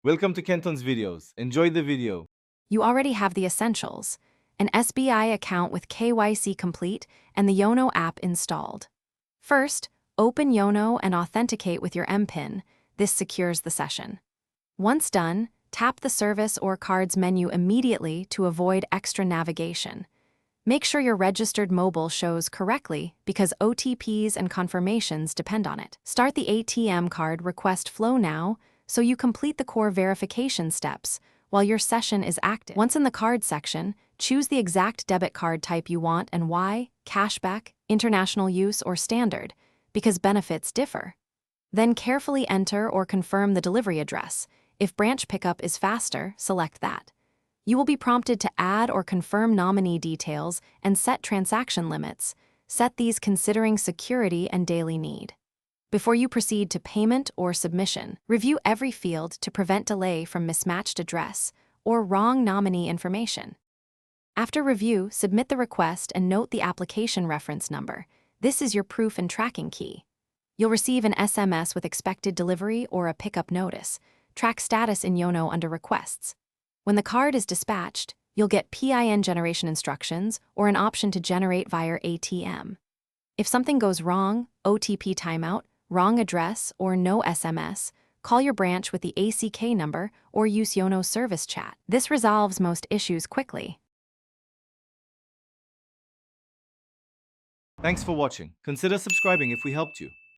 Welcome to Kenton's videos. Enjoy the video. You already have the essentials: an SBI account with KYC complete and the Yono app installed. First, open Yono and authenticate with your MPIN. This secures the session. Once done, tap the service or cards menu immediately to avoid extra navigation. Make sure your registered mobile shows correctly because OTPs and confirmations depend on it. Start the ATM card request flow now so you complete the core verification steps while your session is active. Once in the card section, choose the exact debit card type you want and why: cashback, international use, or standard, because benefits differ. Then carefully enter or confirm the delivery address. If branch pickup is faster, select that. You will be prompted to add or confirm nominee details and set transaction limits. Set these considering security and daily need. Before you proceed to payment or submission, review every field to prevent delay from mismatched address or wrong nominee information. After review, submit the request and note the application reference number. This is your proof and tracking key. You'll receive an SMS with expected delivery or a pickup notice. Track status in Yono under Requests. When the card is dispatched, you'll get PIN generation instructions or an option to generate via ATM. If something goes wrong, OTP timeout, wrong address, or no SMS, call your branch with the ACK number or use Yono service chat. This resolves most issues quickly. Thanks for watching. Consider subscribing if we helped you.